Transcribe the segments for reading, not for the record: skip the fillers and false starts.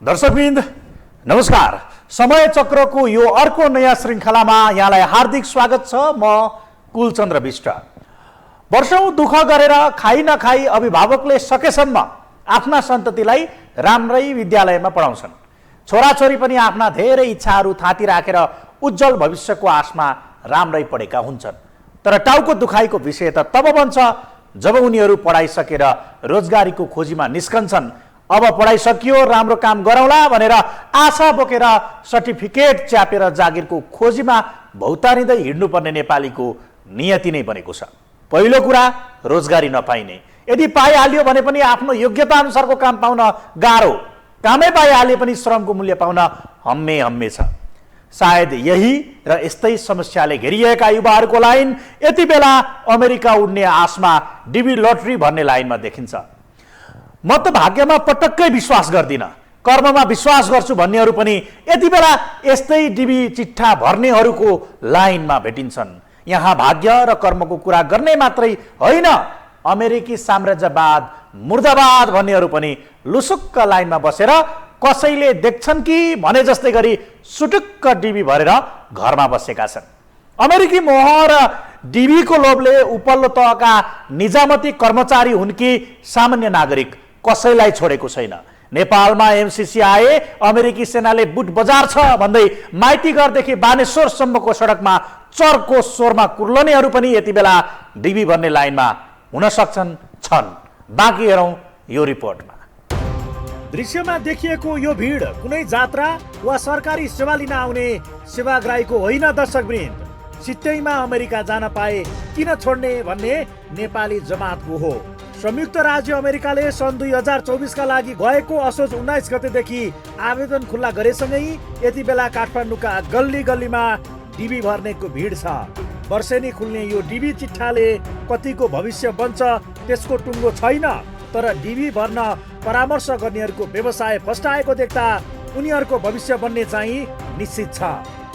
दर्शकवृन्द नमस्कार। समय चक्रको यो अर्को नयाँ श्रृङ्खलामा यहाँलाई हार्दिक स्वागत छ। म कुलचन्द्र विष्ट। वर्षौं दुःख गरेर खाइ नखाई अभिभावकले सकेसम्म आफ्ना सन्ततिलाई राम्रै विद्यालयमा पढाउँछन्। छोराछोरी पनि आफ्ना धेरै इच्छाहरू थाती राखेर उज्जवल भविष्यको आशमा राम्रै पढेका हुन्छन्। तर टाउको दुखाइको विषय त तब बन्छ जब उनीहरू पढाइसकेर रोजगारीको खोजीमा निस्कन्छन्। अब पढाइ सकियो, राम्रो काम गरौँला भनेर आशा बोकेर सर्टिफिकेट च्यापेर जागिरको खोजीमा भौतारिँदै हिँड्नुपर्ने नेपालीको नियति नै बनेको छ। पहिलो कुरा रोजगारी नपाइने, यदि पाइहाल्यो भने पनि आफ्नो योग्यता अनुसारको काम पाउन गाह्रो, कामै पाइहाले पनि श्रमको मूल्य पाउन हम्मे छ। सायद यही र यस्तै समस्याले घेरिएका युवाहरूको लाइन यति बेला अमेरिका उड्ने आशमा डिबी लटरी भन्ने लाइनमा देखिन्छ। म त भाग्यमा पटक्कै विश्वास गर्दिनँ, कर्ममा विश्वास गर्छु भन्नेहरू पनि यति बेला यस्तै डिबी चिट्ठा भर्नेहरूको लाइनमा भेटिन्छन्। यहाँ भाग्य र कर्मको कुरा गर्ने मात्रै होइन, अमेरिकी साम्राज्यवाद मुर्दाबाद भन्नेहरू पनि लुसुक्क लाइनमा बसेर कसैले देख्छन् कि भने जस्तै गरी सुटुक्क डिबी भरेर घरमा बसेका छन्। अमेरिकी मोह र डिबीको लोभले उपल्लो तहका निजामती कर्मचारी हुन् कि सामान्य नागरिक कसैलाई छोडेको छैन। नेपालमा एमसीसी आए, अमेरिकी सेनाले बुट बजार छ भन्दै माइतीघरदेखि बानेश्वरसम्मको सडकमा चर्को स्वरमा कुर्लनेहरू पनि यति बेला डिबी भन्ने लाइनमा हुन सक्छन्, छन्। बाँकी हेरौँ यो रिपोर्टमा। दृश्यमा देखिएको यो भिड कुनै जात्रा वा सरकारी सेवा लिन आउने सेवाग्राहीको होइन। दर्शकवृन्द, सित्तैमा अमेरिका जान पाए किन छोड्ने भन्ने नेपाली जमातको हो। संयुक्त राज्य अमेरिकाले सन् 2024 का लागि गएको असोज 19 गतेदेखि आवेदन खुल्ला गरेसँगै यति बेला काठमाडौँका गल्ली गल्लीमा डिबी भर्नेको भिड छ। वर्षेनी खुल्ने यो डिबी चिट्ठाले कतिको भविष्य बन्छ त्यसको टुङ्गो छैन। तर डिबी भर्न परामर्श गर्नेहरूको व्यवसाय फस्टाएको देख्दा उनीहरूको भविष्य बन्ने चाहिँ निश्चित छ।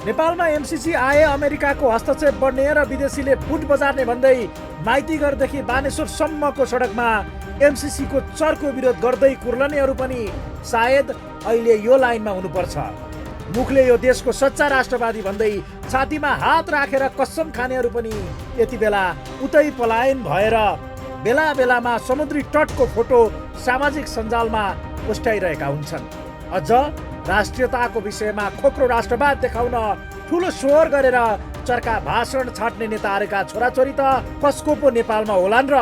नेपालमा एमसीसी आए, अमेरिकाको हस्तक्षेप बढ्ने र विदेशीले बुट बजार्ने भन्दै माइतीघरदेखि बानेश्वरसम्मको सडकमा एमसीसी को चर्को विरोध गर्दै कुर्लनेहरू पनि सायद अहिले यो लाइनमा हुनुपर्छ। मुखले यो देशको सच्चा राष्ट्रवादी भन्दै छातीमा हात राखेर कसम खानेहरू पनि यति बेला उतै पलायन भएर बेला बेलामा समुद्री तटको फोटो सामाजिक सञ्जालमा पोस्टाइरहेका हुन्छन्। अझ राष्ट्रियताको विषयमा खोक्रो राष्ट्रवाद देखाउन ठुलो स्वर गरेर चर्का भाषण छाट्ने नेताहरूका छोराछोरी त कसको पो नेपालमा होलान् र।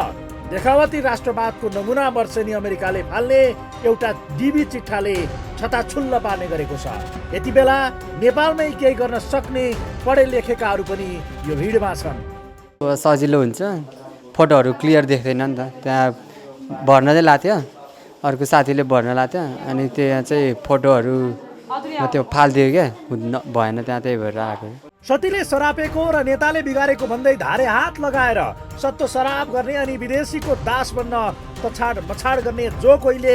देखावती राष्ट्रवादको नमुना वर्षेनी अमेरिकाले फाल्ने एउटा डिबी चिट्ठाले छताछुल्ल पार्ने गरेको छ। यति बेला नेपालमै केही गर्न सक्ने पढे लेखेकाहरू पनि यो भिडमा छन्। सजिलो हुन्छ, फोटोहरू क्लियर देख्दैन नि त। त्यहाँ भर्न चाहिँ लाथ्यो, अर्को साथीले भर्न लाथ्यो, अनि त्यहाँ चाहिँ फोटोहरू त्यो फालिदियो क्या, भएन त्यहाँ, त्यही भएर आएको। सतीले सरापेको र नेताले बिगारेको भन्दै धारे हात लगाएर सत्तो सराप गर्ने अनि विदेशीको दास बन्न तछाड मछाड गर्ने जो कोहीले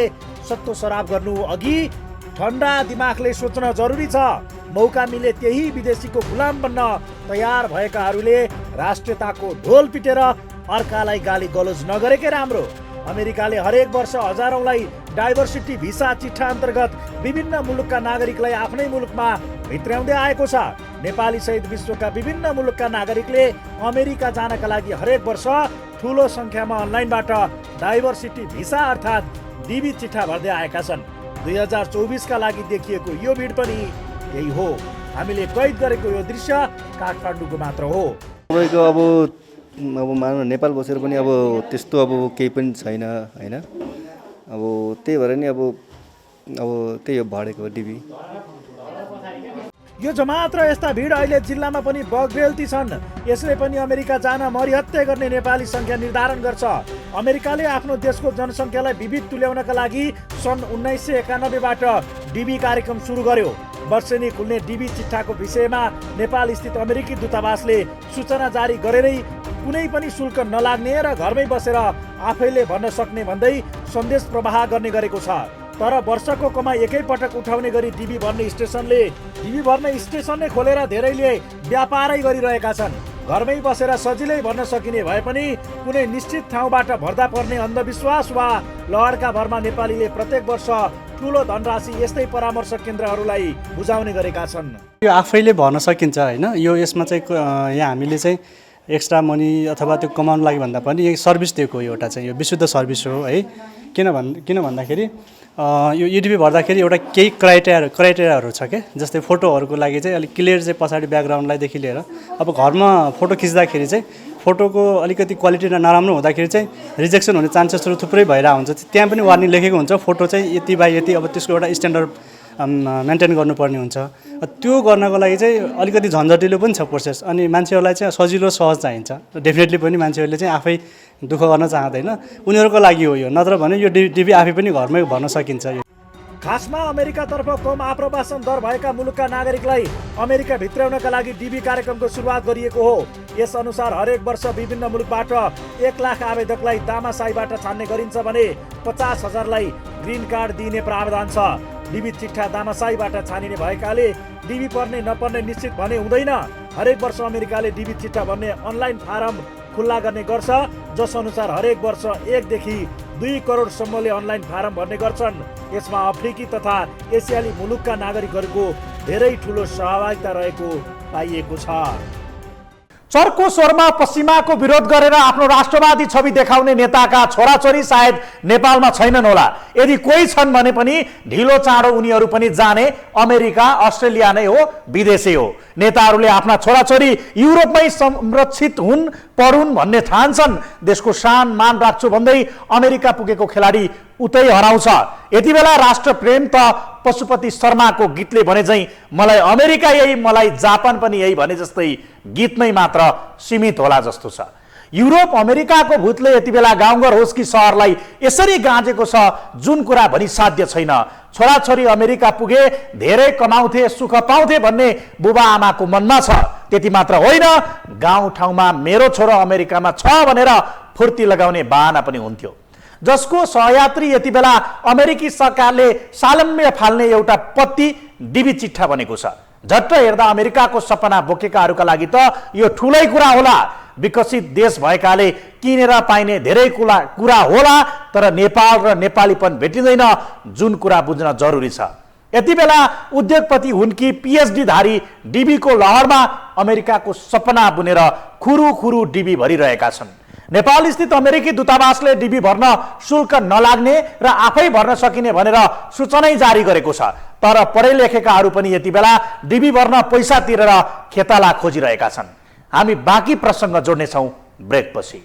सत्तो सराप गर्नु अघि ठन्डा दिमागले सोच्न जरुरी छ। मौका मिले त्यही विदेशीको गुलाम बन्न तयार भएकाहरूले राष्ट्रियताको ढोल पिटेर अर्कालाई गाली गलोज नगरेकै राम्रो। अमेरिकाले हरेक वर्ष हजारौंलाई डाइभर्सिटी भिसा चिट्ठा अन्तर्गत विभिन्न मुलुकका नागरिकलाई आफ्नै मुलुकमा भित्र्याउँदै आएको छ। नेपाली सहित विश्वका विभिन्न मुलुकका नागरिकले अमेरिका जानका लागि हरेक वर्ष ठुलो संख्यामा अनलाइनबाट डाइभर्सिटी भिसा अर्थात् डिबी चिट्ठा भर्दै आएका छन्। 2024 का लागि देखिएको यो भिड पनि यही हो। हामीले कैद गरेको यो दृश्य काठमाडौँको मात्र हो। तपाईँको अब मानव नेपाल बसेर पनि अब त्यस्तो अब केही पनि छैन हैन। अब त्यही भएर नि अब त्यही हो भडेको डिबी। यो जमात र यस्ता भिड अहिले जिल्लामा पनि बगरेल्ती छन्। यसले पनि अमेरिका जान मरिहत्ते गर्ने नेपाली संख्या निर्धारण गर्छ। अमेरिकाले आफ्नो देशको जनसङ्ख्यालाई विविध तुल्याउनका लागि सन् 1991 बाट डिबी कार्यक्रम सुरु गर्यो। वर्षेनी खुल्ने डिबी चिट्ठाको विषयमा नेपाल स्थित अमेरिकी दूतावासले सूचना जारी गरेरै कुनै पनि शुल्क नलाग्ने र घरमै बसेर आफैले भर्न सक्ने भन्दै सन्देश प्रवाह गर्ने गरेको छ। तर वर्षको कमाई एकैपटक उठाउने गरी डिबी भर्ने स्टेसनले खोलेर धेरैले व्यापारै गरिरहेका छन्। घरमै बसेर सजिलै भर्न सकिने भए पनि कुनै निश्चित ठाउँबाट भर्दा पर्ने अन्धविश्वास वा लहरका भरमा नेपालीले प्रत्येक वर्ष ठुलो धनराशि यस्तै परामर्श केन्द्रहरूलाई बुझाउने गरेका छन्। यो आफैले भर्न सकिन्छ होइन, यो यसमा चाहिँ यहाँ हामीले चाहिँ एक्स्ट्रा मनी अथवा त्यो कमाउनु लागि भन्दा पनि यो सर्भिस दिएको एउटा चाहिँ यो विशुद्ध सर्भिस हो है। किन भन्दाखेरि यो युडिपी भर्दाखेरि एउटा केही क्राइटेरियाहरू छ क्या, जस्तै फोटोहरूको लागि चाहिँ अलिक क्लियर चाहिँ पछाडि ब्याकग्राउन्डलाईदेखि लिएर अब घरमा फोटो खिच्दाखेरि चाहिँ फोटोको अलिकति क्वालिटी नराम्रो हुँदाखेरि चाहिँ रिजेक्सन हुने चान्सेसहरू थुप्रै भइरहेको हुन्छ। त्यहाँ पनि वार्निङ लेखेको हुन्छ फोटो चाहिँ यति बाई यति, अब त्यसको एउटा स्ट्यान्डर्ड मेन्टेन गर्नुपर्ने हुन्छ। त्यो गर्नको लागि चाहिँ अलिकति झन्झटिलो पनि छ प्रोसेस, अनि मान्छेहरूलाई चाहिँ सजिलो सहज चाहिन्छ। डेफिनेटली पनि मान्छेहरूले चाहिँ आफै दुःख गर्न चाहँदैन, उनीहरूको लागि हो यो, नत्र भने यो डिबी आफै पनि घरमै भर्न सकिन्छ। खासमा अमेरिकातर्फ कम आप्रवासन दर भएका मुलुकका नागरिकलाई अमेरिका भित्राउनका लागि डिबी कार्यक्रमको सुरुवात गरिएको हो। यस अनुसार हरेक वर्ष विभिन्न मुलुकबाट 1 लाख आवेदकलाई दामासाईबाट छान्ने गरिन्छ भने 50,000लाई ग्रिन कार्ड दिने प्रावधान छ। डिबी चिट्ठा दामासाईबाट छानिने भएकाले डिबी पर्ने नपर्ने निश्चित भने हुँदैन। हरेक वर्ष अमेरिकाले डिबी चिट्ठा भन्ने अनलाइन फारम खुल्ला गर्ने गर्छ, जस अनुसार हरेक वर्ष 1 देखि 2 करोडसम्मले अनलाइन फारम भर्ने गर्छन्। यसमा अफ्रिकी तथा एसियाली मुलुकका नागरिकहरूको धेरै ठुलो सहभागिता रहेको पाइएको छ। चर्को स्वरमा पश्चिमाको विरोध गरेर आफ्नो राष्ट्रवादी छवि देखाउने नेताका छोराछोरी सायद नेपालमा छैनन् होला। यदि कोही छन् भने पनि ढिलो चाँडो उनीहरू पनि जाने अमेरिका, अस्ट्रेलिया नै हो, विदेशै हो। नेताहरूले आफ्ना छोराछोरी युरोपमै संरक्षित हुन्, पढुन् भन्ने ठान्छन्। देशको शान मान राख्छु भन्दै अमेरिका पुगेको खेलाडी उतै हराउँछ। यति बेला राष्ट्र प्रेम त पशुपति शर्माको गीतले भने चाहिँ मलाई अमेरिका यही, मलाई जापान पनि यही भने जस्तै गीतमै मात्र सीमित होला जस्तो छ। युरोप अमेरिकाको भूतले यति बेला गाउँघर होस् कि सहरलाई यसरी गाँजेको छ जुन कुरा भनी साध्य छैन। छोराछोरी अमेरिका पुगे, धेरै कमाउँथे, सुख पाउँथे भन्ने बुबा आमाको मनमा छ। त्यति मात्र होइन, गाउँठाउँमा मेरो छोरो अमेरिकामा छ भनेर फुर्ती लगाउने बाहना पनि हुन्थ्यो। जसको सहयात्री यति बेला अमेरिकी सरकारले सालम्य फाल्ने एउटा पत्ती डिबी चिट्ठा बनेको छ। झट्ट हेर्दा अमेरिकाको सपना बोकेकाहरूका लागि त यो ठुलै कुरा होला। विकसित देश भएकाले किनेर पाइने धेरै कुरा होला, तर नेपाल र नेपालीपन भेटिँदैन जुन कुरा बुझ्न जरुरी छ। यति बेला उद्योगपति हुन् कि पिएचडी धारी डिबीको लहरमा अमेरिकाको सपना बुनेर खुरू डिबी भरिरहेका छन्। नेपाल स्थित अमेरिकी दूतावासले डिबी भर्न शुल्क नलाग्ने र आफै भर्न सकिने भनेर सूचना जारी गरेको छ। तर पढे लेखेकाहरू पनि यति बेला डिबी भर्न पैसा तिरेर खेताला खोजिरहेका छन्। हामी बाँकी प्रसङ्ग जोड्नेछौँ ब्रेकपछि।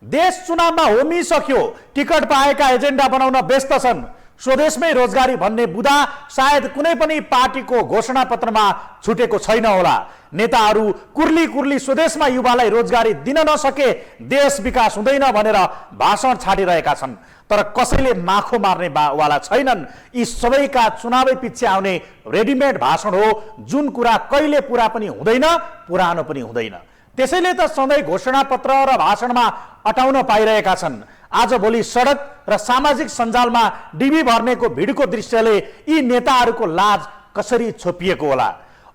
देश चुनावमा होमिसक्यो, टिकट पाएका एजेन्डा बनाउन व्यस्त छन्। स्वदेशमै रोजगारी भन्ने बुदा सायद कुनै पनि पार्टीको घोषणा पत्रमा छुटेको छैन होला। नेताहरू कुर्ली स्वदेशमा युवालाई रोजगारी दिन नसके देश विकास हुँदैन भनेर भाषण छाडिरहेका छन्। तर कसैले माखो मार्ने वाला छैनन्। यी सबैका चुनावै पछि आउने रेडिमेड भाषण हो जुन कुरा कहिले पुरा पनि हुँदैन, पुरानो पनि हुँदैन। त्यसैले त सधैँ घोषणा पत्र र भाषणमा अटाउन पाइरहेका छन्। आजभोलि सडक र सामाजिक सञ्जालमा डिबी भर्नेको भिडको दृश्यले यी नेताहरूको लाज कसरी छोपिएको होला।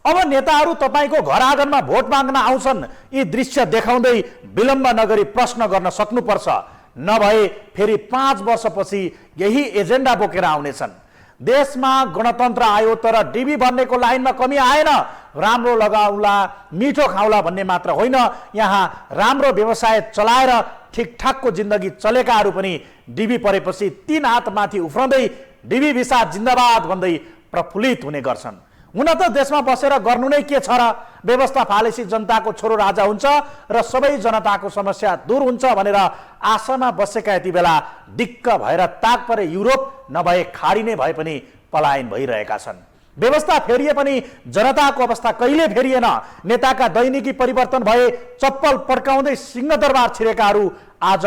अब नेताहरू तपाईको घर आँगनमा भोट माग्न आउँछन्, यी दृश्य देखाउँदै विलम्ब नगरी प्रश्न गर्न सक्नुपर्छ। नभए फेरि 5 वर्षपछि यही एजेन्डा बोकेर आउनेछन्। देशमा गणतन्त्र आयो तर डिबी भर्नेको लाइनमा कमी आएन। राम्रो लगाउला, मिठो खाउला भन्ने मात्र होइन, यहाँ राम्रो व्यवसाय चलाएर ठिकठाकको जिन्दगी चलेकाहरू पनि डिबी परेपछि 3 हात माथि उफ्रँदै डिबी भिसा जिन्दाबाद भन्दै प्रफुल्लित हुने गर्छन्। हुन त देशमा बसेर गर्नु नै के छ र? व्यवस्था फालेसी जनताको छोरो राजा हुन्छ र सबै जनताको समस्या दूर हुन्छ भनेर आशामा बसेका यति बेला दिक्क भएर ताक परे युरोप, नभए खाडी नै भए पनि पलायन भइरहेका छन्। व्यवस्था फेरिए पनि जनताको अवस्था कहिले फेरिएन। नेताका दैनिकी परिवर्तन भए चप्पल पड्काउँदै सिंहदरबार छिरेकाहरू आज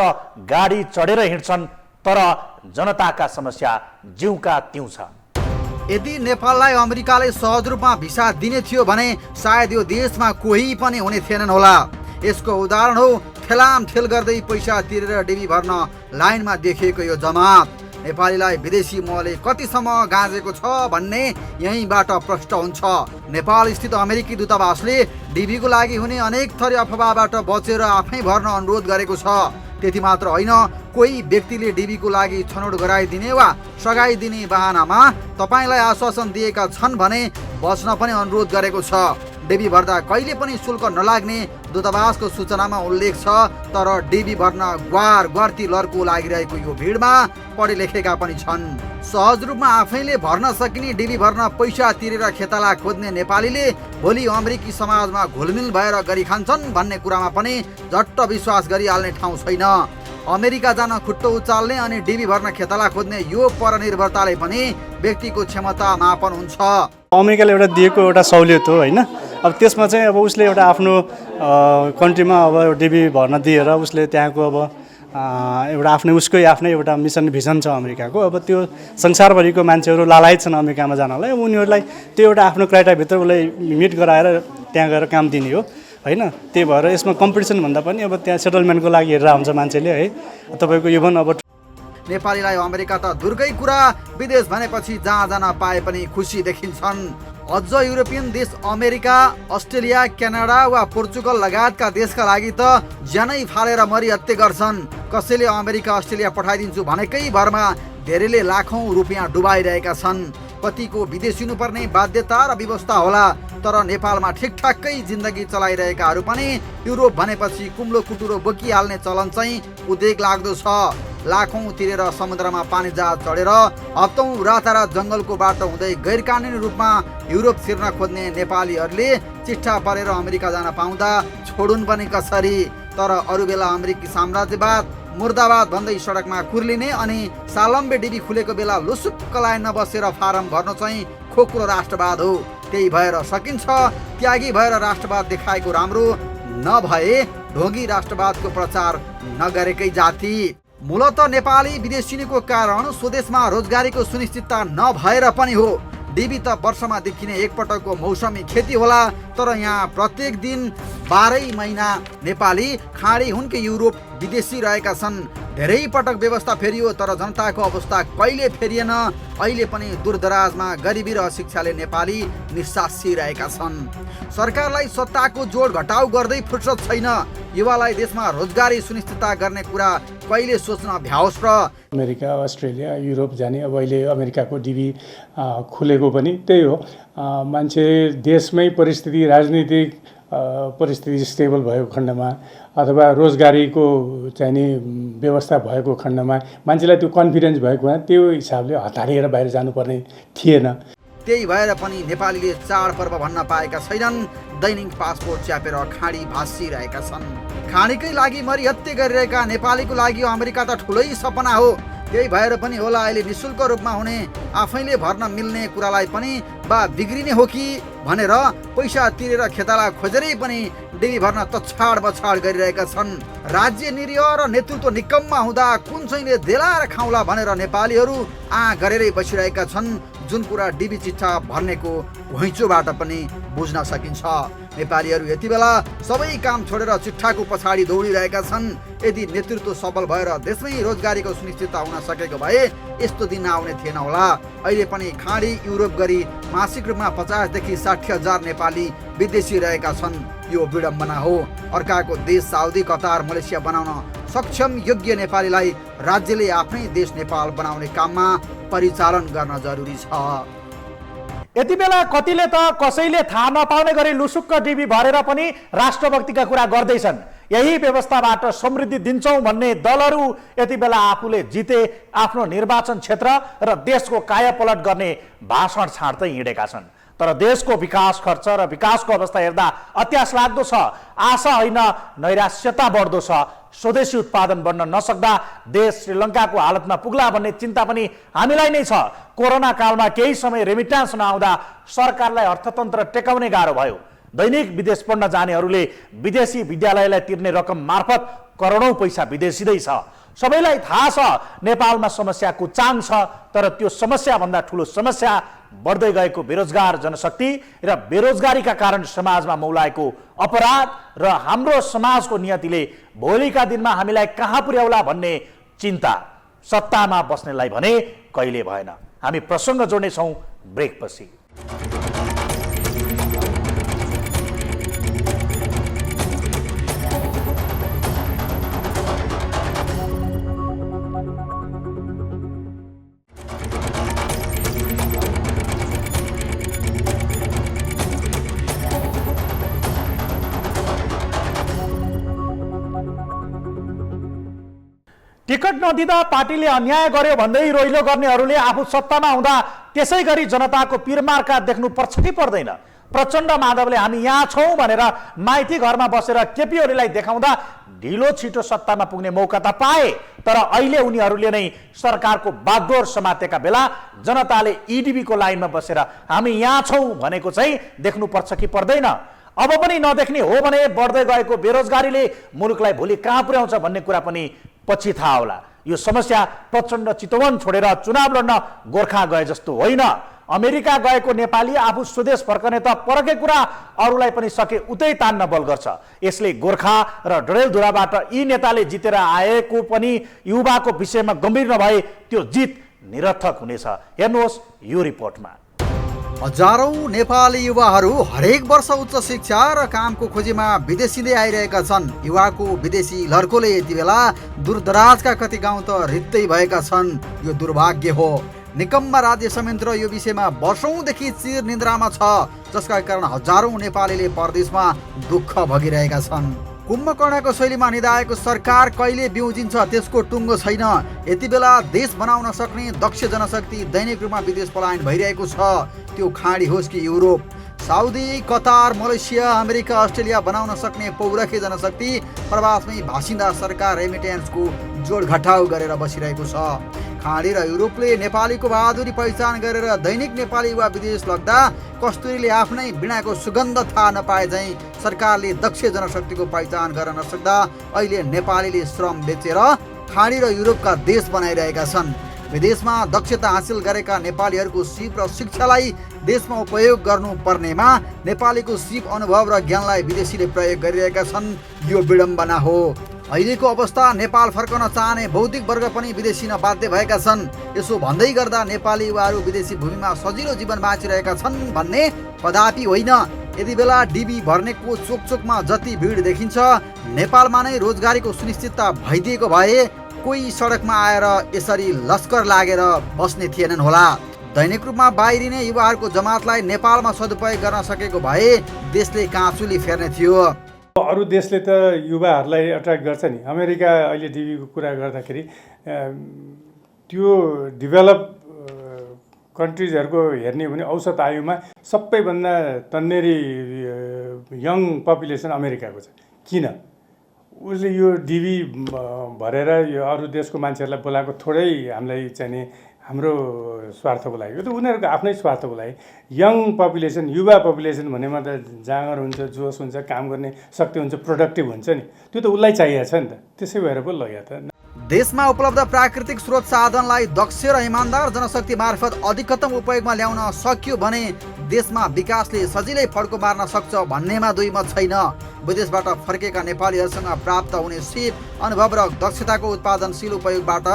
गाडी चढेर हिँड्छन्, तर जनताका समस्या जिउका तिउँ छ। यदि नेपाललाई अमेरिकाले सहज रूपमा भिसा दिने थियो भने सायद यो देशमा कोही पनि हुने थिएनन् होला। यसको उदाहरण हो ठेलाम ठेल गर्दै पैसा तिरेर डिबी भर्न लाइनमा देखिएको यो जमात। नेपालीलाई विदेशी मोहले कतिसम्म गाँजेको छ भन्ने यहीँबाट प्रष्ट हुन्छ। नेपाल स्थित अमेरिकी दूतावासले डिबीको लागि हुने अनेक थरी अफवाहबाट बचेर आफै भर्न अनुरोध गरेको छ। त्यति मात्र होइन, कोही व्यक्तिले डिबीको लागि छनौट गराइदिने वा सघाइ दिने बहानामा तपाईँलाई आश्वासन दिएका छन् भने बच्न पनि अनुरोध गरेको छ। डिबी भर्दा कहिले पनि शुल्क नलाग्ने दूतावासको सूचनामा उल्लेख छ। तर डिबी भर्न ग्वार गर्ती लर्को लागिरहेको यो भिडमा पढे लेखेका पनि छन्। सहज रूपमा आफैले भर्न सकिने डिबी भर्न पैसा तिरेर खेताला खोज्ने नेपालीले भोलि अमेरिकी समाजमा घुलमिल भएर गरी खान्छन् भन्ने कुरामा पनि झट्ट विश्वास गरिहाल्ने ठाउँ छैन। अमेरिका जान खुट्टो उचाल्ने अनि डिबी भर्न खेताला खोज्ने यो परनिर्भरताले पनि व्यक्तिको क्षमता मापन हुन्छ। अमेरिकाले एउटा दिएको एउटा सहुलियत हो होइन। अब त्यसमा चाहिँ अब उसले एउटा आफ्नो कन्ट्रीमा अब डिबी भर्न दिएर उसले त्यहाँको अब एउटा उसकै आफ्नै एउटा मिसन भिजन छ अमेरिकाको। अब त्यो संसारभरिको मान्छेहरू लालायत छन् अमेरिकामा जानलाई। अब उनीहरूलाई त्यो एउटा आफ्नो क्राइटेरियाभित्र उसलाई मिट गराएर त्यहाँ गएर काम दिने हो होइन। त्यही भएर यसमा कम्पिटिसन भन्दा पनि अब त्यहाँ सेटलमेन्टको लागि हेरेर हुन्छ मान्छेले है। तपाईँको इभन अब नेपालीलाई अमेरिका त दुर्गै कुरा, विदेश भनेपछि जहाँ जान पाए पनि खुसी देखिन्छन्। अझ युरोपियन देश अमेरिका, अस्ट्रेलिया, क्यानाडा वा पोर्चुगल लगायतका देशका लागि त ज्यानै फालेर मरिहत्ते गर्छन्। कसैले अमेरिका अस्ट्रेलिया पठाइदिन्छु भनेकै भरमा धेरैले लाखौँ रुपियाँ डुबाइरहेका छन्। कतिको विदेशिनुपर्ने बाध्यता र व्यवस्था होला, तर नेपालमा ठिकठाकै जिन्दगी चलाइरहेकाहरू पनि युरोप भनेपछि कुम्लो कुटुरो बोकिहाल्ने चलन चाहिँ उद्वेग लाग्दो छ। लाखौँ तिरेर समुद्रमा पानी जहाज चढेर हप्तौँ रातारात जङ्गलको बाटो हुँदै गैर कानुनी रूपमा युरोप छिर्न खोज्ने नेपालीहरूले चिट्ठा परेर अमेरिका जान पाउँदा छोडुन् पनि कसरी। तर अरू बेला अमेरिकी साम्राज्यवाद मुर्दाबाद भन्दै सडकमा कुर्लिने अनि सालम्बे डिबी खुलेको बेला लुसुक्क लाइनमा बसेर फारम भर्नु चाहिँ खोक्रो राष्ट्रवाद हो। त्यही भएर सकिन्छ त्यागी भएर राष्ट्रवाद देखाएको राम्रो, नभए ढोगी राष्ट्रवादको प्रचार नगरेकै जाति। मूलत नेपाली विदेशिनीको कारण स्वदेशमा रोजगारीको सुनिश्चितता नभएर पनि हो। डिबी त वर्षमा देखिने एकपटकको मौसमी खेती होला, तर यहाँ प्रत्येक दिन 12 महिना नेपाली खाडी हुन् कि युरोप विदेशी रहेका छन्। धेरै पटक व्यवस्था फेरियो तर जनताको अवस्था कहिले फेरिएन। अहिले पनि दूरदराजमा गरिबी र शिक्षाले नेपाली निस्सासिरहेका छन्। सरकारलाई सत्ताको जोड घटाउ गर्दै फुर्सद छैन। युवालाई देशमा रोजगारी सुनिश्चितता गर्ने कुरा कहिले सोच्न भ्याओस् र। अमेरिका, अस्ट्रेलिया, युरोप जाने अब अहिले अमेरिकाको डिबी खुलेको पनि त्यही हो। मान्छे देशमै परिस्थिति, राजनीतिक परिस्थिति स्टेबल भएको खण्डमा अथवा रोजगारीको चाहिँ नि व्यवस्था भएको खण्डमा मान्छेलाई त्यो कन्फिडेन्स भएको त्यो हिसाबले हतारिएर बाहिर जानुपर्ने थिएन। त्यही भएर पनि नेपालीले चाडपर्व भन्न पाएका छैनन्। दैनिक पासपोर्ट च्यापेर खाडी भाँसिरहेका छन्। खाडीकै लागि मरिहत्ते गरिरहेका नेपालीको लागि अमेरिका त ठुलै सपना हो। त्यही भएर पनि होला अहिले निशुल्क रूपमा हुने, आफैले भर्न मिल्ने कुरालाई पनि बा बिग्रिने हो कि भनेर पैसा तिरेर खेताला खोजेरै पनि डिबी भर्न तछाड बछाड गरिरहेका छन्। राज्य निरीह र नेतृत्व निकम्मा हुँदा कुन चाहिँले देलाएर खाउँला भनेर नेपालीहरू गरेरै बसिरहेका छन्। जुन कुरा डिबी चिट्ठा भर्नेको घुइँचोबाट पनि बुझ्न सकिन्छ। नेपालीहरू यति बेला सबै काम छोडेर चिट्ठाको पछाडि दौडिरहेका छन्। यदि नेतृत्व सबल भएर देशमै रोजगारीको सुनिश्चितता हुन सकेको भए यस्तो दिन आउने थिएन होला। अहिले पनि खाडी युरोप गरी मासिक रूपमा 50 देखि 60 हजार नेपाली विदेशी रहेका छन्। यो विडम्बना हो। अर्काको देश साउदी, कतार, मलेसिया बनाउन सक्षम योग्य नेपालीलाई राज्यले आफ्नै देश नेपाल बनाउने काममा परिचालन गर्न जरुरी छ। यति बेला कतिले त कसैले थाहा नपाउने गरी लुसुक्क डिबी भरेर पनि राष्ट्रभक्तिका कुरा गर्दैछन्। यही व्यवस्थाबाट समृद्धि दिन्छौँ भन्ने दलहरू यति बेला आफूले जिते आफ्नो निर्वाचन क्षेत्र र देशको कायापलट गर्ने भाषण छाड्दै हिँडेका छन्। तर देशको विकास खर्च र विकासको अवस्था हेर्दा अत्यास लाग्दो छ। आशा होइन नैराश्यता बढ्दो छ। स्वदेशी उत्पादन बन्न नसक्दा देश श्रीलङ्काको हालतमा पुग्ला भन्ने चिन्ता पनि हामीलाई नै छ। कोरोना कालमा केही समय रेमिट्यान्स नआउँदा सरकारलाई अर्थतन्त्र टेकाउने गाह्रो भयो। दैनिक विदेश पढ्न जानेहरूले विदेशी विद्यालयलाई तिर्ने रकम मार्फत करोडौं पैसा विदेशिँदै छ। सबैलाई थाहा छ नेपालमा समस्याको चाङ छ, तर त्यो समस्या भन्दा ठुलो समस्या बढ्दै गएको बेरोजगार जनशक्ति र बेरोजगारीका कारण समाजमा मौलाएको अपराध र हाम्रो समाजको नियतिले भोलिका दिनमा हामीलाई कहाँ पुर्याउला भन्ने चिन्ता सत्तामा बस्नेलाई भने कहिले भएन। हामी प्रसङ्ग जोड्नेछौँ ब्रेकपछि। टिकट नदिँदा पार्टीले अन्याय गर्यो भन्दै रोइलो गर्नेहरूले आफू सत्तामा हुँदा त्यसै गरी जनताको पिरमार्का देख्नु पर्छ कि पर्दैन? प्रचण्ड माधवले हामी यहाँ छौँ भनेर माइती घरमा बसेर केपी ओलीलाई देखाउँदा ढिलो छिटो सत्तामा पुग्ने मौका त पाए, तर अहिले उनीहरूले नै सरकारको बागडोर समातेका बेला जनताले इडिबीको लाइनमा बसेर हामी यहाँ छौँ भनेको चाहिँ देख्नुपर्छ कि पर्दैन? अब पनि नदेख्ने हो भने बढ्दै गएको बेरोजगारीले मुलुकलाई भोलि कहाँ पुर्याउँछ भन्ने कुरा पनि पछि थाहा होला। यो समस्या प्रचण्ड चितवन छोडेर चुनाव लड्न गोर्खा गए जस्तो होइन। अमेरिका गएको नेपाली आफू स्वदेश फर्कने त परकै कुरा, अरूलाई पनि सके उतै तान्न बल गर्छ। यसले गोर्खा र डडेलधुराबाट यी नेताले जितेर आएको पनि युवाको विषयमा गम्भीर नभए त्यो जित निरर्थक हुनेछ। हेर्नुहोस् यो रिपोर्टमा। हजारौं नेपाली युवाहरू हरेक वर्ष उच्च शिक्षा र कामको खोजीमा विदेशिँदै आइरहेका छन्। युवाको विदेशी लड्कोले यति बेला दूरदराजका कति गाउँ त रित्तै भएका छन्। यो दुर्भाग्य हो। निकम्मा राज्य संयन्त्र यो विषयमा वर्षौंदेखि चिर निन्द्रामा छ, जसका कारण हजारौं नेपालीले परदेशमा दुःख भोगिरहेका छन्। कुम्भकर्णको शैलीमा निधाएको सरकार कहिले बिउजिन्छ त्यसको टुङ्गो छैन। यति बेला देश बनाउन सक्ने दक्ष जनशक्ति दैनिक रूपमा विदेश पलायन भइरहेको छ। त्यो खाडी होस् कि Europe, Saudi, Qatar, Malaysia, America, Australia बनाउन सक्ने पौरखे जनशक्ति प्रवासमै भासिन्दा सरकार रेमिटेन्सको जोडघटाउ गरेर बसिरहेको छ। खाडी र युरोपले नेपालीको बहादुरी पहिचान गरेर दैनिक नेपाली युवा विदेश लग्दा कस्तुरीले आफ्नै बिनाको सुगन्ध थाहा नपाए झैँ सरकारले दक्ष जनशक्तिको पहिचान गर्न नसक्दा अहिले नेपालीले श्रम बेचेर खाडी र युरोपका देश बनाइरहेका छन्। विदेशमा दक्षता हासिल गरेका नेपालीहरूको सिप र शिक्षालाई देशमा उपयोग गर्नुपर्नेमा नेपालीको सिप अनुभव र ज्ञानलाई विदेशीले प्रयोग गरिरहेका छन्। यो विडम्बना हो। अहिलेको अवस्था नेपाल फर्कन चाहने बौद्धिक वर्ग पनि विदेशी बाध्य भएका छन्। यसो भन्दै गर्दा नेपाली युवाहरू विदेशी भूमिमा सजिलो जीवन बाँचिरहेका छन् भन्ने कदापि होइन। यति बेला डिबी भर्नेको चोकचोकमा जति भिड देखिन्छ, नेपालमा नै रोजगारीको सुनिश्चितता भइदिएको भए कोही सडकमा आएर यसरी लस्कर लागेर बस्ने थिएनन् होला। दैनिक रूपमा बाहिरिने युवाहरूको जमातलाई नेपालमा सदुपयोग गर्न सकेको भए देशले काँचुली फेर्ने थियो। अरू देशले त युवाहरूलाई एट्र्याक्ट गर्छ नि। अमेरिका अहिले डिबीको कुरा गर्दाखेरि त्यो डेभलप कन्ट्रिजहरूको हेर्ने हो भने औसत आयुमा सबैभन्दा तन्नेरी यङ पपुलेसन अमेरिकाको छ। किन? उसले यो डिबी भरेर यो अरू देशको मान्छेहरूलाई बोलाएको थोरै हामीलाई चाहिने हाम्रो स्वार्थको लागि हो, त उनीहरूको आफ्नै स्वार्थको लागि। यङ पपुलेसन, युवा पपुलेसन भनेमा त जाँगर हुन्छ, जोस हुन्छ, काम गर्ने शक्ति हुन्छ, प्रोडक्टिभ हुन्छ नि, त्यो त उसलाई चाहिएको छ नि त। त्यसै भएर पो लग्यो त। देशमा उपलब्ध प्राकृतिक स्रोत साधनलाई दक्ष र इमान्दार जनशक्ति मार्फत अधिकतम उपयोगमा ल्याउन सक्यो भने देशमा विकासले सजिलै फड्को मार्न सक्छ भन्नेमा दुई मत छैन। विदेशबाट फर्केका नेपालीहरूसँग प्राप्त हुने सिप, अनुभव र दक्षताको उत्पादनशील उपयोगबाट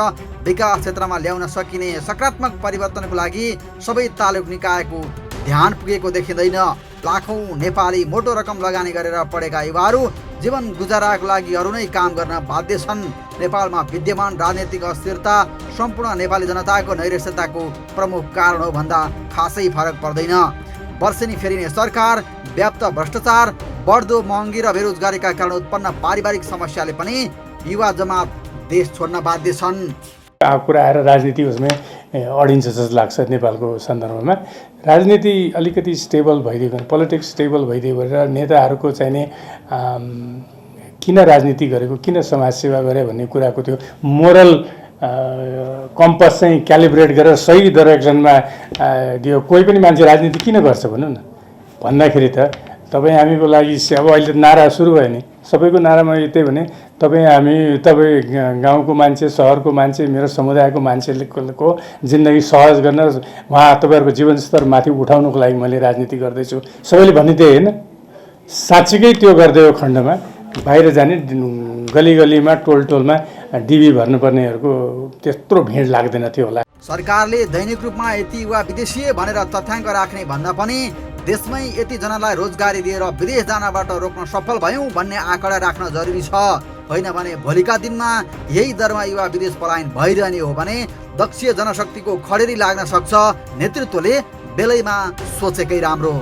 विकास क्षेत्रमा ल्याउन सकिने सकारात्मक परिवर्तनको लागि सबै तालुक निकायको ध्यान पुगेको देखिँदैन। लाखौं नेपाली मोटो रकम लगानी गरेर पढेका युवाहरू जीवन गुजाराको लागि अरू नै काम गर्न बाध्य छन्। नेपालमा विद्यमान राजनीतिक अस्थिरता सम्पूर्ण नेपाली जनताको नैराश्यताको प्रमुख कारण हो भन्दा खासै फरक पर्दैन। वर्षेनी फेरिने सरकार, व्याप्त भ्रष्टाचार, बढ्दो महँगी र बेरोजगारीका कारण उत्पन्न पारिवारिक समस्याले पनि युवा जमात देश छोड्न बाध्य छन्। कुरा आएर राजनीति उसमै अडिन्छ जस्तो लाग्छ। नेपालको सन्दर्भमा राजनीति अलिकति स्टेबल भइदियो भने, पोलिटिक्स स्टेबल भइदियो भनेर नेताहरूको चाहिने किन राजनीति गरेको, किन समाजसेवा गरे भन्ने कुराको त्यो मोरल कम्पस चाहिँ क्यालिब्रेट गरेर सही डाइरेक्सनमा दियो। कोही पनि मान्छे राजनीति किन गर्छ भन्नु न भन्दाखेरि त तपाईँ हामीको लागि अब अहिले नारा सुरु भयो नि, सबैको नारामा त्यही भने तपाईँ गाउँको मान्छे, सहरको मान्छे, मेरो समुदायको मान्छेको जिन्दगी सहज गर्न तपाईँहरूको जीवनस्तर माथि उठाउनुको लागि मैले राजनीति गर्दैछु। सबैले भन्ने त्यही होइन, साँच्चीकै त्यो गरिदिएको खण्डमा बाहिर जाने गली गलीमा टोल टोलमा डिबी भर्नुपर्नेहरूको त्यत्रो भिड लाग्दैन थियो होला। सरकारले दैनिक रूपमा यति वा विदेशीय भनेर तथ्याङ्क राख्ने भन्दा पनि देशमै यति जनालाई रोजगारी दिएर विदेश जानबाट रोक्न सफल भयौँ भन्ने आँकडा राख्न जरुरी छ। होइन भने भोलिका दिनमा यही दरमा युवा विदेश पलायन भइरहने हो भने दक्ष जनशक्तिको खडेरी लाग्न सक्छ। नेतृत्वले बेलैमा सोचेकै राम्रो।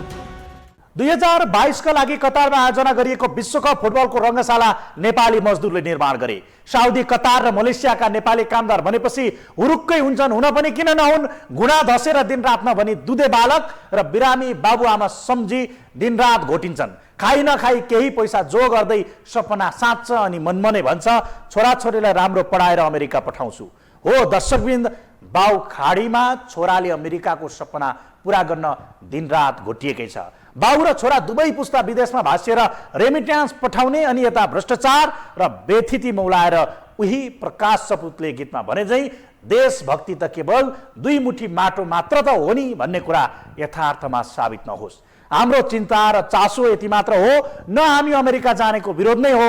2022 का लागि कतारमा आयोजना गरिएको विश्वकप फुटबलको रङ्गशाला नेपाली मजदुरले निर्माण गरे। साउदी, कतार र मलेसियाका नेपाली कामदार भनेपछि हुरुक्कै हुन्छन्, हुन पनि किन नहुन्। गुणा धसेर दिनरात नभनी दुधे बालक र बिरामी बाबुआमा सम्झी दिनरात घोटिन्छन्। खाइ नखाइ केही पैसा जो गर्दै सपना साँच्छ अनि मनमनै भन्छ छोराछोरीलाई राम्रो पढाएर अमेरिका पठाउँछु। हो दर्शकवृन्द, बाउ खाडीमा छोराले अमेरिकाको सपना पुरा गर्न दिनरात घोटिएकै छ। बाउ र छोरा दुवै पुस्ता विदेशमा भासिएर रेमिट्यान्स पठाउने अनि यता भ्रष्टाचार र बेथिति मौलाएर उही प्रकाश सपुतले गीतमा भने झै देशभक्ति त केवल 2 मुठी माटो मात्र त हो नि भन्ने कुरा यथार्थमा साबित नहोस्। हाम्रो चिन्ता र चासो यति मात्र हो, न हामी अमेरिका जानेको विरोध नै हो,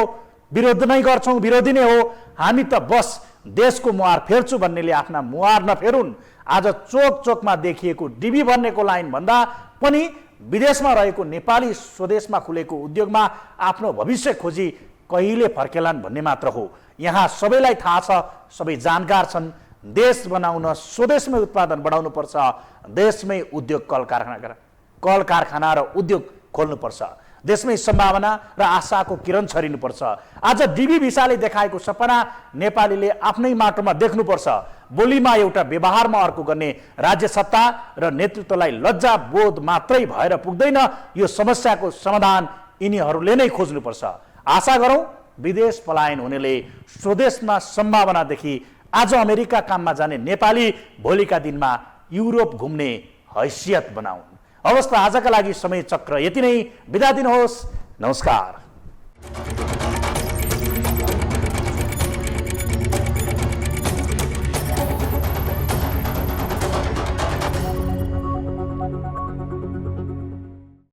विरोध नै गर्छौँ, विरोधी नै हो। हामी त बस देशको मुहार फेर्छु भन्नेले आफ्ना मुहार नफेरुन्। आज चोक चोकमा देखिएको डिबी भर्नेको लाइन भन्दा पनि विदेशमा रहेको नेपाली स्वदेशमा खुलेको उद्योगमा आफ्नो भविष्य खोजी कहिले फर्केलान् भन्ने मात्र हो। यहाँ सबैलाई थाहा छ, सबै जानकार छन्। देश बनाउन स्वदेशमै उत्पादन बढाउनुपर्छ, देशमै उद्योग कल कारखाना र उद्योग खोल्नुपर्छ, देशमै सम्भावना र आशाको किरण छरिनुपर्छ। आज डिबी भिसाले देखाएको सपना नेपालीले आफ्नै माटोमा देख्नुपर्छ। बोलीमा एउटा, व्यवहारमा अर्को गर्ने राज्य सत्ता र नेतृत्वलाई लज्जा बोध मात्रै भएर पुग्दैन। यो समस्याको समाधान यिनीहरूले नै खोज्नुपर्छ। आशा गरौँ विदेश पलायन हुनेले स्वदेशमा सम्भावनादेखि आज अमेरिका काममा जाने नेपाली भोलिका दिनमा युरोप घुम्ने हैसियत बनाउन्। हवस् त, आजका लागि समय चक्र यति नै। बिदा दिनुहोस्। नमस्कार।